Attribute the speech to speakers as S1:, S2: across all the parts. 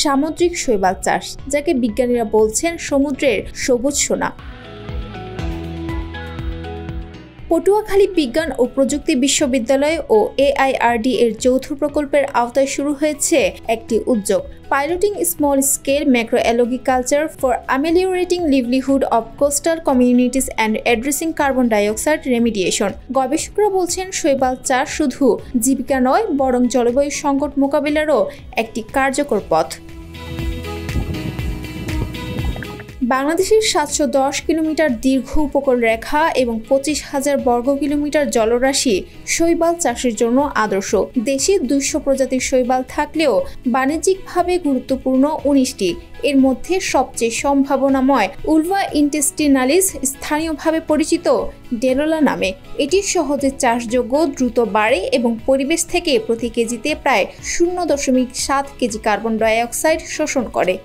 S1: সামুদ্রিক শৈবাল চাষ, যাকে বিজ্ঞানীরা বলছেন সমুদ্রের সবুজ সোনা। পটুয়াখালী বিজ্ঞান ও প্রযুক্তি বিশ্ববিদ্যালয় ও AIRD এর যৌথ প্রকল্পের আওতায় শুরু হয়েছে একটি উদ্যোগ, piloting small scale macro algae culture for ameliorating livelihood of coastal communities and addressing carbon dioxide remediation. গবেষকরা বলছেন শৈবাল চাষ শুধু জীবিকা নয়, বরং জলবায়ু সংকট মোকাবিলারও একটি কার্যকর পথ। বাংলাদেশের 710 কিলোমিটার দীর্ঘ উপকূল রেখা এবং 25,000 বর্গ কিলোমিটার জলরাশি শৈবাল চাষের জন্য আদর্শ। দেশে 200 প্রজাতির শৈবাল থাকলেও বাণিজ্যিকভাবে গুরুত্বপূর্ণ 19টি। এর মধ্যে সবচেয়ে সম্ভাবনাময় উলভা ইন্টেস্টিনালিস, স্থানীয়ভাবে পরিচিত ডেলোলা নামে। এটি সহজে চাষযোগ্য, দ্রুত বাড়ে এবং পরিবেশ থেকে প্রতি কেজিতে প্রায় 0.7 কেজি কার্বন ডাইঅক্সাইড শোষণ করে।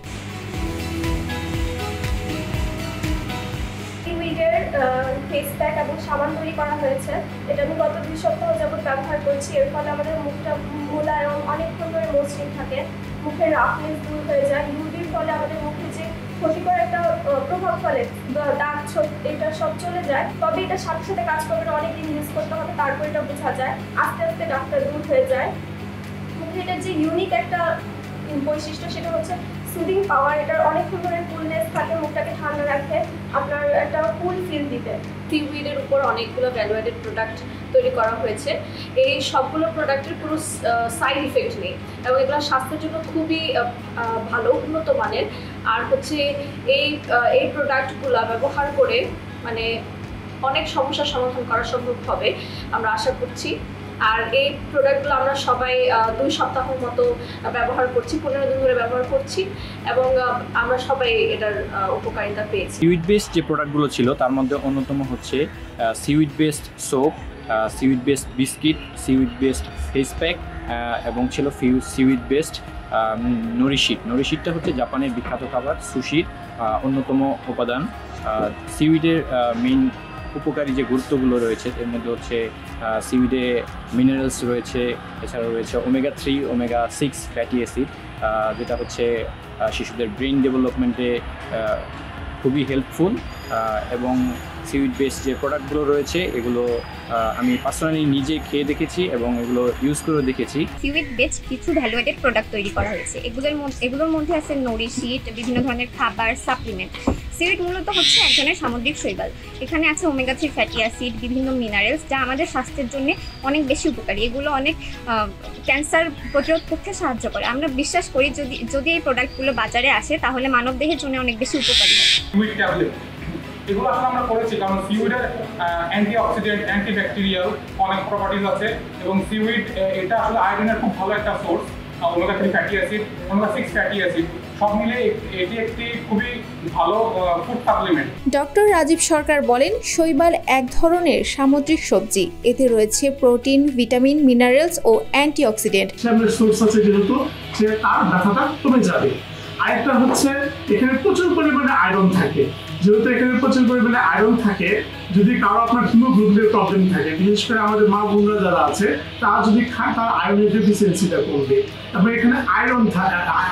S2: ফেস প্যাক এবং সাবান তৈরি করা হয়েছে। এটা আমি গত 2 সপ্তাহ যাবত ব্যবহার করছি। এর ফলে আমাদের মুখটা মোলায়ম, অনেকক্ষণ ধরে মসৃণ থাকে, মুখের রাফনেস দূর হয়ে যায়। ইউভির ফলে আমাদের মুখে যে ক্ষতিকর একটা প্রভাব ফলে দাগ ছোপ এটা সব চলে যায়। তবে এটা সাথে সাথে কাজ করবে না, অনেকদিন ইউজ করতে হবে, তারপর এটা বোঝা যায়। আস্তে আস্তে দাগটা দূর হয়ে যায়। মুখে এটার যে ইউনিক একটা বৈশিষ্ট্য সেটা হচ্ছে সুদিং পাওয়ার। এটার অনেকক্ষণ ধরে কুলনেস থাকে, মুখটাকে ঠান্ডা রাখে, আপনার একটা কুল ফিল দিতে।
S3: সিউইডের উপর অনেকগুলো ভ্যালু অ্যাডেড প্রোডাক্ট তৈরি করা হয়েছে। এই সবগুলো প্রোডাক্টের কোনো সাইড ইফেক্ট নেই এবং এগুলো স্বাস্থ্যের জন্য খুবই ভালো, উন্নত মানের। আর হচ্ছে এই প্রোডাক্টগুলো ব্যবহার করে মানে অনেক সমস্যার সমাধান করা সম্ভব হবে আমরা আশা করছি। আর এই প্রোডাক্টগুলো আমরা সবাই 2 সপ্তাহের মতো ব্যবহার করছি, 15 দিন ধরে ব্যবহার করছি এবং আমরা সবাই এটার উপকারিতা পেয়েছি।
S4: সিউইড বেসড যে প্রোডাক্টগুলো ছিল তার মধ্যে অন্যতম হচ্ছে seaweed based soap, seaweed based biscuit, seaweed based face pack এবং ছিল সিউইড বেসড নরিশিট। নরিশিটটা হচ্ছে জাপানের বিখ্যাত খাবার সুশির অন্যতম উপাদান। সিউইডের মেইন উপকারী যে গুরুত্বগুলো রয়েছে এর মধ্যে হচ্ছে সিউইডে মিনারেলস রয়েছে, এছাড়া রয়েছে ওমেগা 3, ওমেগা 6 ফ্যাটি অ্যাসিড, যেটা হচ্ছে শিশুদের ব্রেন ডেভেলপমেন্টে খুবই হেল্পফুল। এবং সিউইড বেসড যে প্রোডাক্টগুলো রয়েছে এগুলো আমি পার্সোনালি নিজে খেয়ে দেখেছি এবং এগুলো ইউজ করে দেখেছি।
S5: সিউইড বেসড কিছু ভ্যালু অ্যাডেড প্রোডাক্ট তৈরি করা হয়েছে। এগুলোর মধ্যে আছে নরিশিট, বিভিন্ন ধরনের খাবার, সাপ্লিমেন্ট। সিউইড মূলত হচ্ছে এক ধরনের সামুদ্রিক শৈবাল। এখানে আছে ওমেগা 3 ফ্যাটি অ্যাসিড, বিভিন্ন মিনারেলস, যা আমাদের স্বাস্থ্যের জন্য অনেক বেশি উপকারী। এগুলো অনেক ক্যান্সার প্রতিরোধ করতে সাহায্য করে। আমরা বিশ্বাস করি যদি এই প্রোডাক্টগুলো বাজারে আসে তাহলে মানবদেহের জন্য অনেক বেশি উপকারী হবে।
S6: এগুলো আসলে আমরা করেছি কারণ সিউইডের অ্যান্টিঅক্সিডেন্ট, অ্যান্টিব্যাকটেরিয়াল অনেক প্রপার্টিজ আছে এবং সিউইড এটা আসলে আয়োডিনের খুব ভালো একটা source. Omega 3 fatty acid, omega 6 fatty acid সব মিলে এটি একটি খুবই ভালো ফুড সাপ্লিমেন্ট।
S1: ডক্টর রাজীব সরকার বলেন, শৈবাল এক ধরনের সামুদ্রিক সবজি। এতে রয়েছে প্রোটিন, ভিটামিন, মিনারেলস ও অ্যান্টিঅক্সিডেন্ট।
S7: সোর্স আছে যেহেতু যে তার ব্যথাটা কমে যাবে। আরেকটা হচ্ছে এখানে প্রচুর পরিমাণে আয়রন থাকে। যেহেতু এখানে প্রচুর পরিমাণে আয়রন থাকে, যদি কারো আপনার হিমোগ্লোবিনের প্রবলেম থাকে, বিশেষ করে আমাদের মা বোনরা যারা আছে তারা যদি খায় তার আয়রনের ডেফিসিয়েন্সিটা কমবে। তারপরে এখানে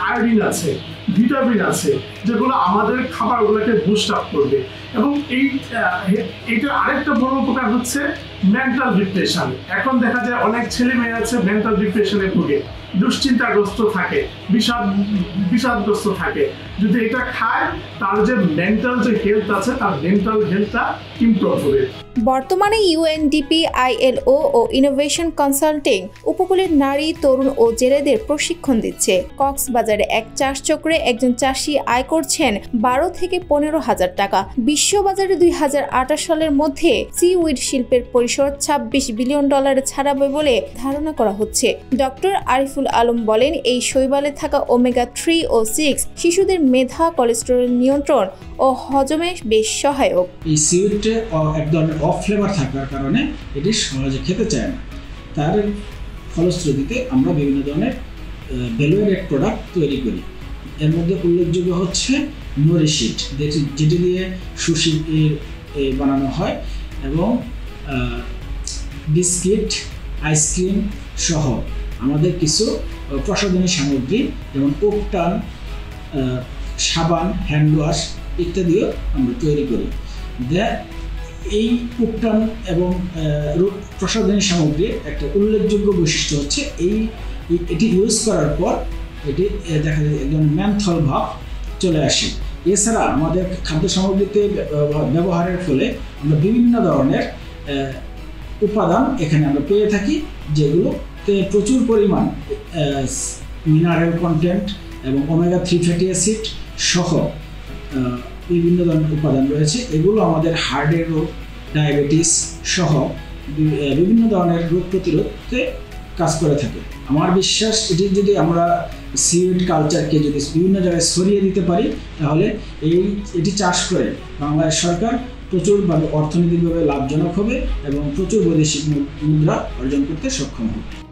S7: আয়োডিন আছে, ভিটামিন আছে, যেগুলো আমাদের খাবারগুলোকে বুস্ট আপ করবে। এবং এইটার আরেকটা বড় উপকার হচ্ছে মেন্টাল ডিপ্রেশন। এখন দেখা যায় অনেক ছেলে মেয়ে আছে মেন্টাল ডিপ্রেশনে ভুগে, দুশ্চিন্তাগ্রস্ত থাকে, বিষাদগ্রস্ত থাকে। যদি এটা খায় তার যে মেন্টাল যে হেলথ আছে তার মেন্টাল হেলথটা ইমপ্রুভ হবে।
S1: বর্তমানে UNDP, ILO ও ইনোভেশন কনসাল্টিং উপকূলের নারী, তরুণ ও জেলেদের প্রশিক্ষণ দিচ্ছে। কক্সবাজারে এক চাষ চক্রে একজন চাষি আয় করছেন 12 থেকে 15,000 টাকা। বিশ্ববাজারে 2028 সালের মধ্যে সিউইড শিল্পের পরিসর $26 বিলিয়ন ছাড়াবে বলে ধারণা করা হচ্ছে। ডক্টর আরিফুল আলম বলেন, এই শৈবালে থাকা ওমেগা 3 ও 6 শিশুদের মেধা, কোলেস্টেরল নিয়ন্ত্রণ ও হজমে বেশ সহায়ক।
S8: এই সিউইডে এক ধরনের অফ ফ্লেভার থাকার কারণে এটি সহজে খেতে চায় না। তার ফলশ্রুতিতে আমরা বিভিন্ন ধরনের ভ্যালু অ্যাডেড প্রোডাক্ট তৈরি করি। এর মধ্যে উল্লেখযোগ্য হচ্ছে নরিশিট, যেটি দিয়ে সুশি বানানো হয়, এবং বিস্কিট, আইসক্রিম সহ আমাদের কিছু প্রসাধনী সামগ্রী যেমন ওকটান, সাবান, হ্যান্ড ওয়াশ ইত্যাদিও আমরা তৈরি করি। এই উপটান এবং রোগ প্রসাধনী সামগ্রীর একটা উল্লেখযোগ্য বৈশিষ্ট্য হচ্ছে এটি ইউজ করার পর এটি দেখা যায় একজন ম্যানথল ভাব চলে আসে। এছাড়া আমাদের খাদ্য সামগ্রীতে ব্যবহারের ফলে আমরা বিভিন্ন ধরনের উপাদান এখানে আমরা পেয়ে থাকি, যেগুলোতে প্রচুর পরিমাণ মিনারেল কন্টেন্ট এবং ওমেগা-3 ফ্যাটি অ্যাসিড সহ বিভিন্ন ধরনের উপাদান রয়েছে। এগুলো আমাদের হার্টের রোগ, ডায়াবেটিস সহ বিভিন্ন ধরনের রোগ প্রতিরোধে কাজ করে থাকে। আমার বিশ্বাস এটি যদি আমরা সিউইড কালচারকে যদি বিভিন্ন জায়গায় ছড়িয়ে দিতে পারি, তাহলে এটি চাষ করে বাংলাদেশ সরকার প্রচুরভাবে অর্থনৈতিকভাবে লাভজনক হবে এবং প্রচুর বৈদেশিক মুদ্রা অর্জন করতে সক্ষম হবে।